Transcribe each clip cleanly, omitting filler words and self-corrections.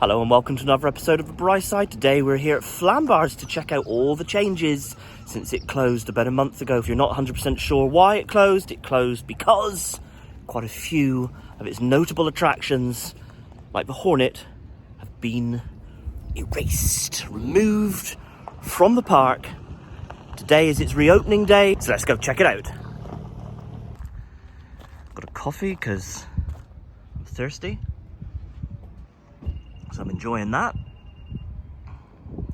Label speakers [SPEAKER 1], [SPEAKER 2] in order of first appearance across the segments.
[SPEAKER 1] Hello and welcome to another episode of The Bright Side. Today we're here at Flambards to check out all the changes since it closed about a month ago. If you're not 100% sure why it closed because quite a few of its notable attractions, like the Hornet, have been erased, removed from the park. Today is its reopening day, so let's go check it out. Got a coffee because I'm thirsty. So I'm enjoying that.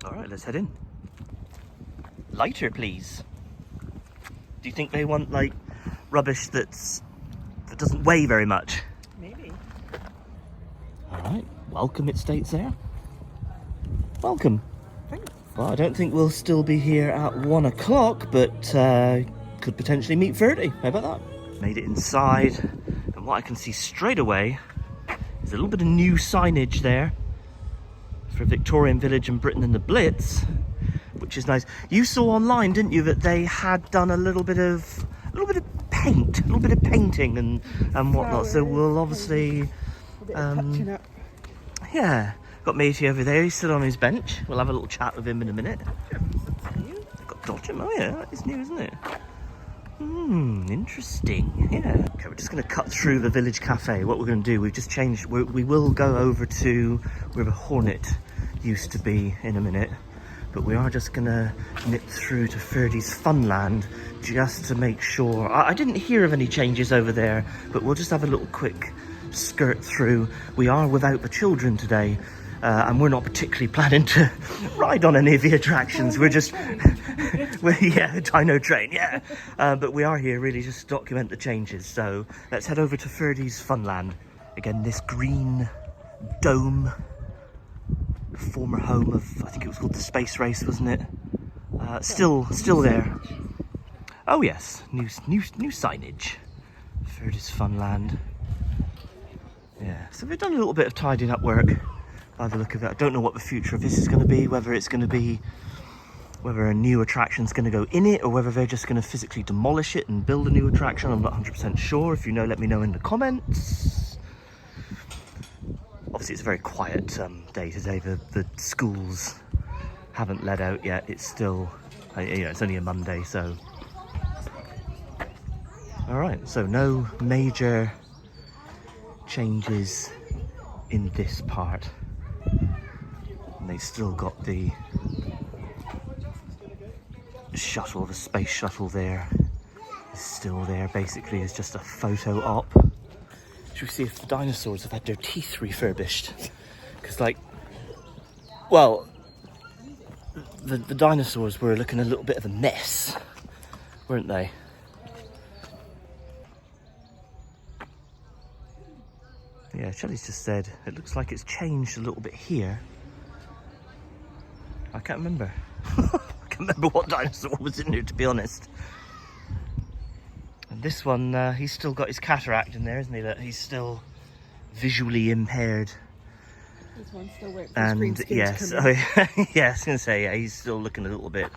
[SPEAKER 1] All right, let's head in. Lighter, please. Do you think they want like rubbish that doesn't weigh very much?
[SPEAKER 2] Maybe.
[SPEAKER 1] All right, welcome, it states there. Welcome.
[SPEAKER 2] Thanks.
[SPEAKER 1] Well, I don't think we'll still be here at 1 o'clock, but could potentially meet 30. How about that? Made it inside, and what I can see straight away is a little bit of new signage there for Victorian Village and Britain and the Blitz, which is nice. You saw online, didn't you, that they had done a little bit of paint, a little bit of painting and whatnot. So we'll obviously, yeah, got Matey over there. He's still on his bench. We'll have a little chat with him in a minute. Got Dodgem. Oh yeah, that is new, isn't it? Interesting. Yeah. Okay, we're just going to cut through the village cafe. What we're going to do, we've just changed. We will go over to where the Hornet used to be in a minute, but we are just going to nip through to Ferdy's Funland just to make sure. I didn't hear of any changes over there, but we'll just have a little quick skirt through. We are without the children today. And we're not particularly planning to ride on any of the attractions. We're just, yeah, Dino Train, yeah. But we are here really just to document the changes. So let's head over to Ferdy's Funland. Again, this green dome, former home of, I think it was called the Space Race, wasn't it? Still there. Oh yes, new signage. Ferdy's Funland. Yeah, so we've done a little bit of tidying up work. By the look of it, I don't know what the future of this is going to be, whether a new attraction's going to go in it, or whether they're just going to physically demolish it and build a new attraction. I'm not 100% sure. If you know, let me know in the comments. Obviously, it's a very quiet day today. The schools haven't let out yet. It's still, it's only a Monday, so. All right, so no major changes in this part. And they've still got the shuttle, the space shuttle there is still there. Basically, it's just a photo op. Should we see if the dinosaurs have had their teeth refurbished? Because, like, well, the dinosaurs were looking a little bit of a mess, weren't they? Yeah, Shelley's just said it looks like it's changed a little bit here. I can't remember. I can't remember what dinosaur was in here, to be honest. And this one, he's still got his cataract in there, isn't he? That he's still visually impaired.
[SPEAKER 2] This one's still waiting for his green skin
[SPEAKER 1] yes,
[SPEAKER 2] to come in.
[SPEAKER 1] yeah, I was going to say, yeah, he's still looking a little bit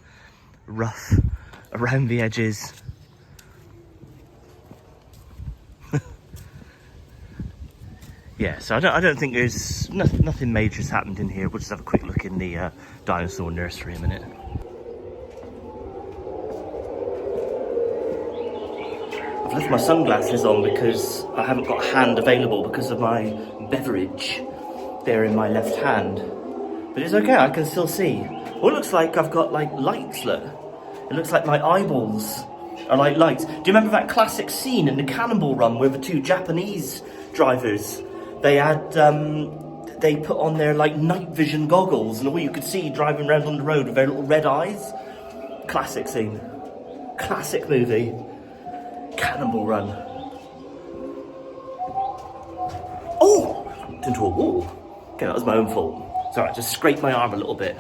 [SPEAKER 1] rough around the edges. Yeah, so I don't think there's nothing major has happened in here. We'll just have a quick look in the dinosaur nursery in a minute. I've left my sunglasses on because I haven't got a hand available because of my beverage there in my left hand. But it's okay, I can still see. Oh, it looks like I've got like lights, look. It looks like my eyeballs are like lights. Do you remember that classic scene in the Cannonball Run where the two Japanese drivers, they had, they put on their like night vision goggles and all you could see driving around on the road with their little red eyes? Classic scene. Classic movie. Cannonball Run. Oh! Into a wall. Okay, that was my own fault. It's alright, just scraped my arm a little bit.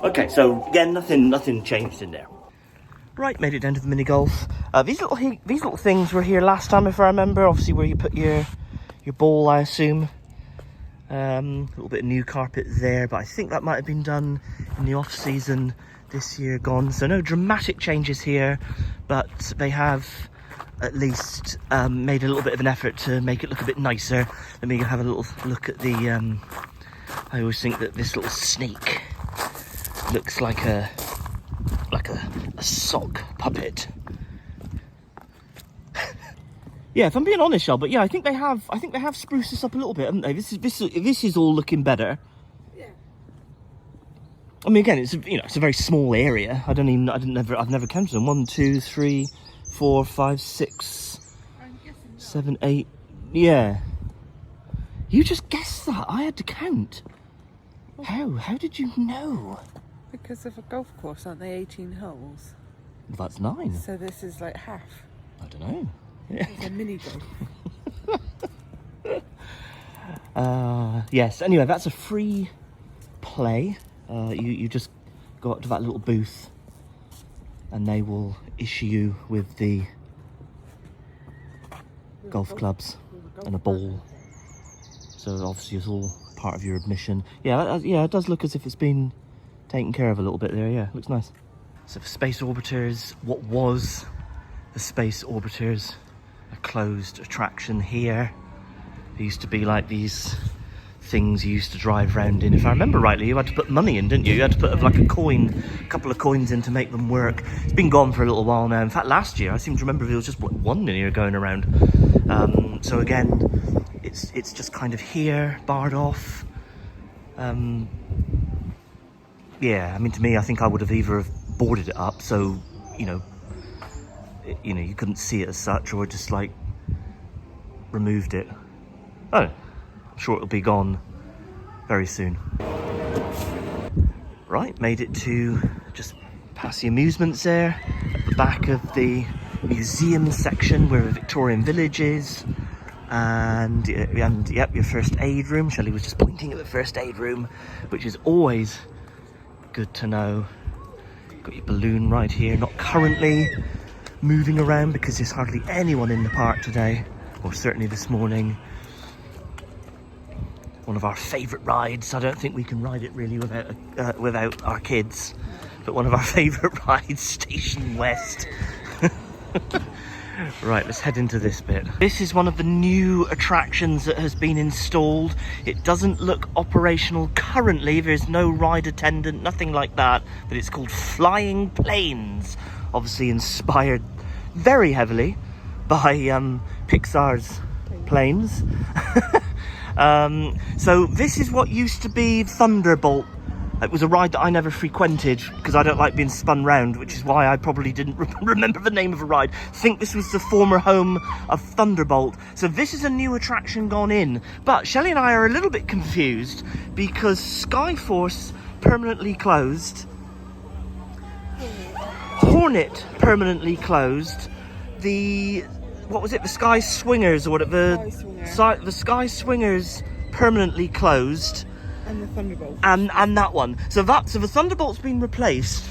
[SPEAKER 1] Okay, so again, nothing changed in there. Right, made it down to the mini golf. These little things were here last time, if I remember. Obviously, where you put your ball, I assume. A little bit of new carpet there, but I think that might have been done in the off season this year gone. So no dramatic changes here, but they have at least made a little bit of an effort to make it look a bit nicer. Let me have a little look at the I always think that this little snake looks like a sock puppet. Yeah, if I'm being honest, Shell, but yeah, I think they have spruced this up a little bit, haven't they? This is all looking better.
[SPEAKER 2] Yeah.
[SPEAKER 1] I mean, again, it's a very small area. I've never counted them. 1, 2, 3, 4, 5, 6, 7, 8. Yeah. You just guessed that. I had to count. How did you know?
[SPEAKER 2] Because of a golf course, aren't they 18 holes?
[SPEAKER 1] Well, that's 9.
[SPEAKER 2] So this is like half.
[SPEAKER 1] I don't know. Yeah.
[SPEAKER 2] It's a mini golf.
[SPEAKER 1] Yes, anyway, that's a free play. You just go up to that little booth and they will issue you with the golf clubs and a ball. So obviously it's all part of your admission. Yeah, it does look as if it's been taken care of a little bit there. Yeah, looks nice. So for Space Orbiters, what was the Space Orbiters, a closed attraction here. There used to be like these things you used to drive around in. If I remember rightly, you had to put money in, didn't you? You had to put like a couple of coins in to make them work. It's been gone for a little while now. In fact, last year I seem to remember there was just one in here going around. So again, it's just kind of here, barred off. Yeah, I mean, to me, I think I would have either have boarded it up, so you couldn't see it as such, or just like removed it. Oh, I'm sure it'll be gone very soon. Right, made it to just past the amusements there, at the back of the museum section where the Victorian Village is, and yep, your first aid room. Shelley was just pointing at the first aid room, which is always good to know. Got your balloon right here, not currently moving around because there's hardly anyone in the park today, or certainly this morning. One of our favourite rides. I don't think we can ride it really without our kids, but one of our favourite rides, Station West. Right, let's head into this bit. This is one of the new attractions that has been installed. It doesn't look operational currently. There's no ride attendant, nothing like that, but it's called Flying Planes. Obviously inspired very heavily by Pixar's Planes. So this is what used to be Thunderbolt. It was a ride that I never frequented because I don't like being spun round, which is why I probably didn't remember the name of the ride. I think this was the former home of Thunderbolt. So this is a new attraction gone in. But Shelley and I are a little bit confused because Sky Force permanently closed. Hornet permanently closed. What was it? The Sky Swingers or whatever. The Sky Swingers permanently closed.
[SPEAKER 2] And the Thunderbolt.
[SPEAKER 1] And that one. So the Thunderbolt's been replaced.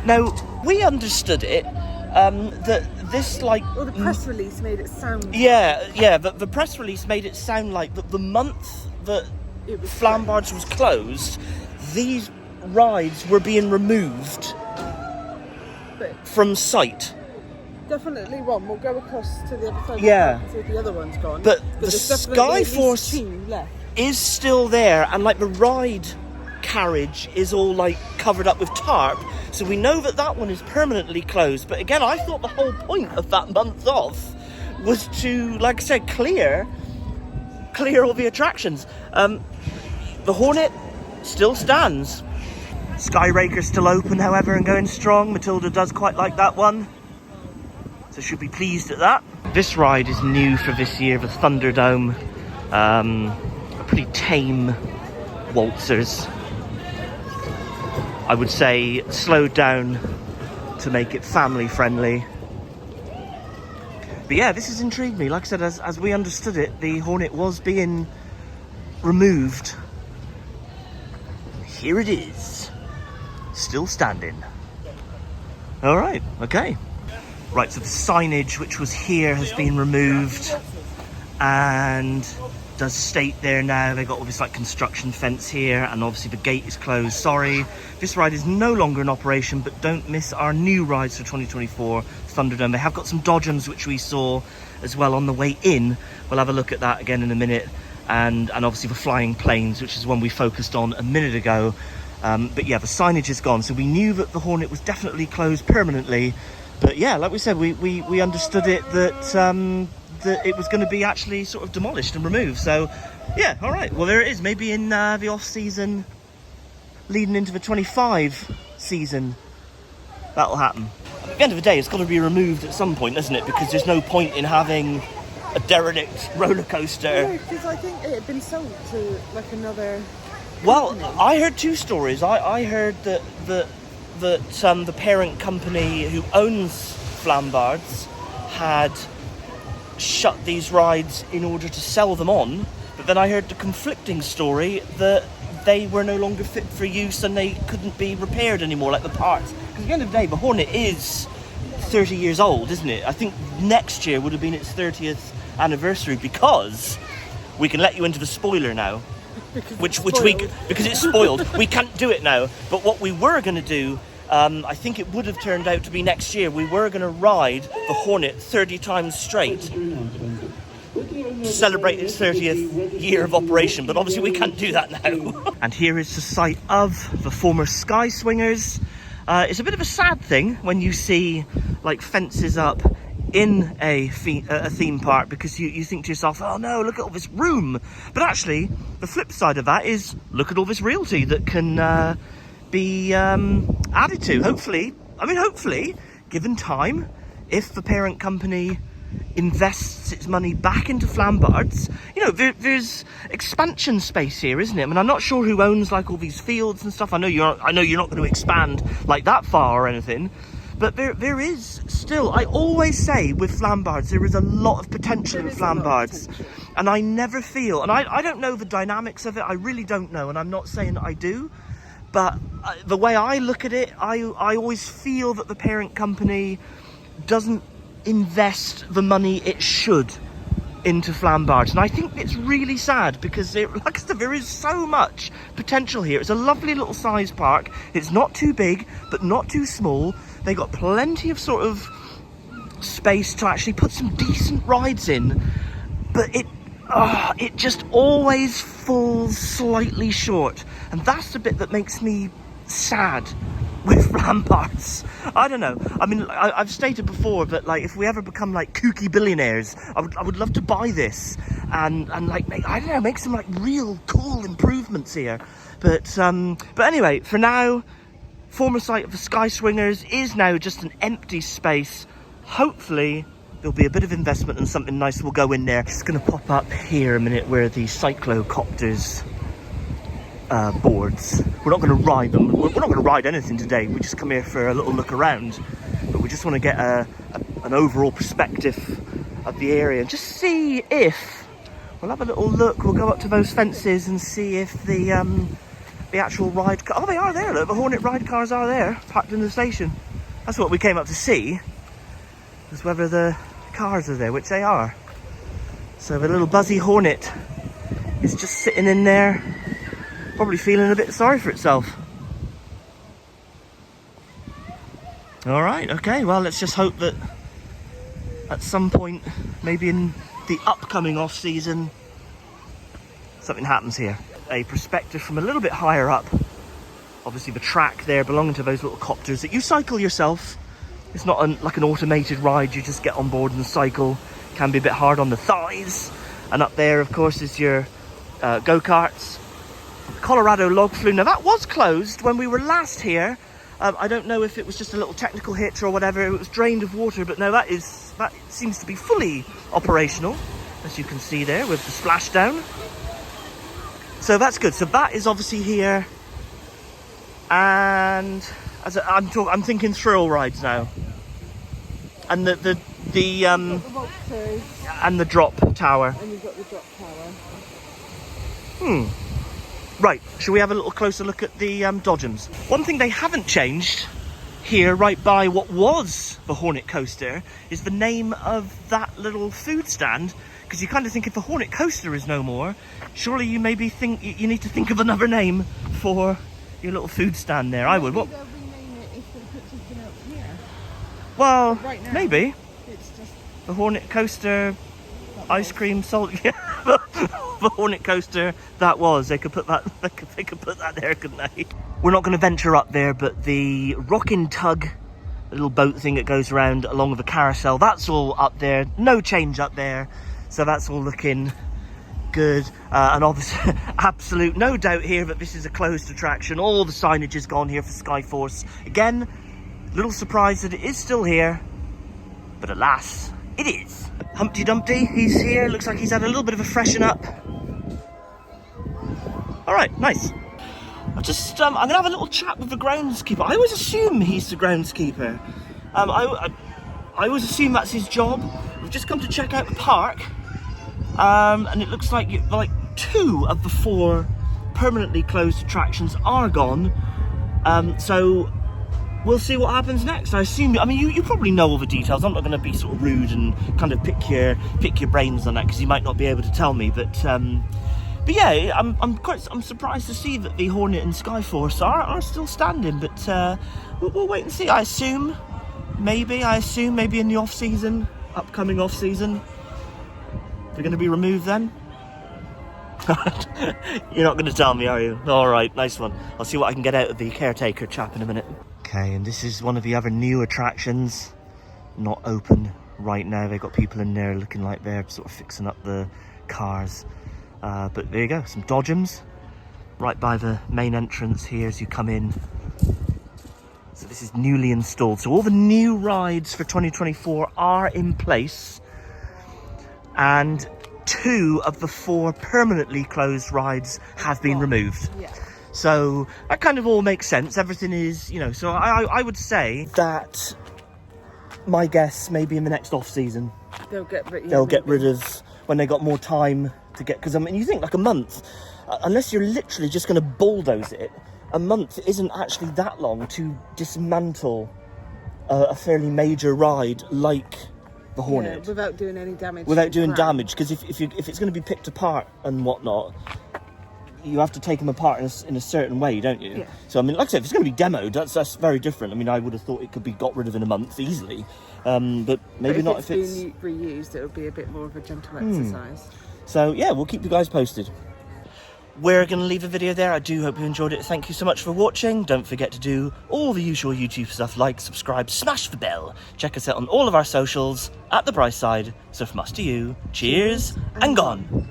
[SPEAKER 1] Now, we understood it, that this like...
[SPEAKER 2] Well, the press release made it sound...
[SPEAKER 1] Yeah, the press release made it sound like that the month that Flambards was closed, these rides were being removed from sight.
[SPEAKER 2] Definitely one. We'll go across to the other side
[SPEAKER 1] Yeah.
[SPEAKER 2] and see if the other one's gone.
[SPEAKER 1] But the Sky Force is still there, and like the ride carriage is all like covered up with tarp, so we know that one is permanently closed. But again, I thought the whole point of that month off was to, like I said, clear all the attractions. The Hornet still stands. Skyraker's still open, however, and going strong. Matilda does quite like that one, so she'll be pleased at that. This ride is new for this year, the Thunderdome. Pretty tame waltzers. I would say slowed down to make it family friendly. But yeah, this has intrigued me. Like I said, as we understood it, the Hornet was being removed. Here it is, still standing. All right, okay. Right, so the signage which was here has been removed and does state there now. They got all this like construction fence here, and obviously the gate is closed. Sorry, this ride is no longer in operation, but don't miss our new rides for 2024 Thunderdome. They have got some dodgems which we saw as well on the way in. We'll have a look at that again in a minute. and obviously the flying planes, which is one we focused on a minute ago. But yeah, the signage is gone, so we knew that the Hornet was definitely closed permanently. But yeah, like we said, we understood it that that it was going to be actually sort of demolished and removed. So yeah, all right, well there it is. Maybe in the off season leading into the 25 season that'll happen. At the end of the day, it's got to be removed at some point, isn't it? Because there's no point in having a derelict roller coaster.
[SPEAKER 2] No, because I think it had been sold to like another.
[SPEAKER 1] Well,
[SPEAKER 2] company.
[SPEAKER 1] I heard two stories. I heard that the parent company who owns Flambards had shut these rides in order to sell them on, but then I heard the conflicting story that they were no longer fit for use and they couldn't be repaired anymore, like the parts. Because at the end of the day, the Hornet is 30 years old, isn't it? I think next year would have been its 30th anniversary, because we can let you into the spoiler now. Because it's spoiled. We can't do it now. But what we were going to do, I think it would have turned out to be next year, we were going to ride the Hornet 30 times straight to celebrate its 30th year of operation, but obviously we can't do that now. And here is the site of the former Sky Swingers. It's a bit of a sad thing when you see like fences up in a theme park, because you think to yourself, oh no, look at all this room. But actually, the flip side of that is, look at all this realty that can be added to. Hopefully, given time, if the parent company invests its money back into Flambards, you know, there's expansion space here, isn't it? I mean, I'm not sure who owns like all these fields and stuff. I know you're not going to expand like that far or anything, but there is still, I always say with Flambards, there is a lot of potential in Flambards, and I never feel, and I don't know the dynamics of it, I really don't know, and I'm not saying that I do, but the way I look at it, I always feel that the parent company doesn't invest the money it should into Flambards, and I think it's really sad, because like I said, there is so much potential here. It's a lovely little size park. It's not too big but not too small. They got plenty of sort of space to actually put some decent rides in, but it just always falls slightly short, and that's the bit that makes me sad with Flambards. I don't know. I mean, I've stated before that, like, if we ever become like kooky billionaires, I would love to buy this and like make some like real cool improvements here. But anyway, for now, former site of the Sky Swingers is now just an empty space. Hopefully there'll be a bit of investment and something nice will go in there. It's going to pop up here a minute where the cyclocopters boards. We're not going to ride them. We're not going to ride anything today. We just come here for a little look around, but we just want to get an overall perspective of the area and just see if we'll have a little look. We'll go up to those fences and see if the actual ride car, oh, they are there, look, the Hornet ride cars are there parked in the station. That's what we came up to see, is whether the cars are there, which they are. So the little buzzy Hornet is just sitting in there, probably feeling a bit sorry for itself. Alright, okay, well, let's just hope that at some point, maybe in the upcoming off season, something happens here. A perspective from a little bit higher up, obviously the track there belonging to those little copters that you cycle yourself. It's not like an automated ride, you just get on board and cycle. Can be a bit hard on the thighs. And up there, of course, is your go-karts. Colorado log flume. Now that was closed when we were last here. I don't know if it was just a little technical hitch or whatever. It was drained of water, but no, that seems to be fully operational, as you can see there with the splashdown. So that's good. So that is obviously here, and as I'm thinking thrill rides now, and the and the drop tower.
[SPEAKER 2] And you've got the drop tower.
[SPEAKER 1] Right, shall we have a little closer look at the dodgems? One thing they haven't changed here, right by what was the Hornet coaster, is the name of that little food stand. Because you kind of think if the Hornet coaster is no more, surely you maybe think you need to think of another name for your little food stand there. I would. What?
[SPEAKER 2] They'll rename it if they put something out here.
[SPEAKER 1] Well,
[SPEAKER 2] Right now,
[SPEAKER 1] maybe
[SPEAKER 2] it's just
[SPEAKER 1] the Hornet coaster ice cream salt. Yeah, the Hornet coaster that was. They could put that. They could put that there, couldn't they? We're not going to venture up there, but the rocking tug, the little boat thing that goes around along with the carousel, that's all up there. No change up there, so that's all looking good. And obviously, absolute no doubt here that this is a closed attraction. All the signage is gone here for Sky Force. Again, little surprise that it is still here, but alas, it is. Humpty Dumpty, he's here. Looks like he's had a little bit of a freshen up. All right, nice. I'm gonna have a little chat with the groundskeeper. I always assume he's the groundskeeper. I always assume that's his job. We've just come to check out the park, and it looks like 2 of the 4 permanently closed attractions are gone. So we'll see what happens next. I mean, you probably know all the details. I'm not going to be sort of rude and kind of pick your brains on that, because you might not be able to tell me. But yeah, I'm surprised to see that the Hornet and Sky Force are still standing. But we'll wait and see. I assume maybe in the upcoming off season, they're going to be removed then. You're not going to tell me, are you? All right, nice one. I'll see what I can get out of the caretaker chap in a minute. Okay, and this is one of the other new attractions, not open right now. They've got people in there looking like they're sort of fixing up the cars. But there you go, some dodgems right by the main entrance here as you come in. So this is newly installed. So all the new rides for 2024 are in place, and 2 of the 4 permanently closed rides have been removed. Yeah. So that kind of all makes sense. Everything is, so I would say that my guess, maybe in the next off season, they'll get rid of when they got more time to get, because I mean, you think like a month, unless you're literally just going to bulldoze it, a month isn't actually that long to dismantle a fairly major ride like the Hornet.
[SPEAKER 2] Yeah, without doing any damage.
[SPEAKER 1] Without doing damage, because if it's going to be picked apart and whatnot, you have to take them apart in a certain way, don't you? Yeah. So I mean, like I said, if it's going to be demoed, that's very different. I mean, I would have thought it could be got rid of in a month easily, but maybe not if it's
[SPEAKER 2] being reused. It would be a bit more of a gentle exercise.
[SPEAKER 1] So yeah, we'll keep you guys posted. We're going to leave the video there. I do hope you enjoyed it. Thank you so much for watching. Don't forget to do all the usual YouTube stuff, like, subscribe, smash the bell. Check us out on all of our socials at The Bright Side. So from us to you, cheers and gone.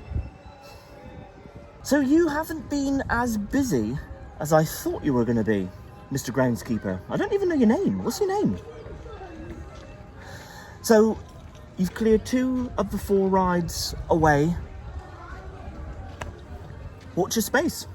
[SPEAKER 1] So you haven't been as busy as I thought you were going to be, Mr. Groundskeeper. I don't even know your name. What's your name? So you've cleared 2 of the 4 rides away. Watch your space.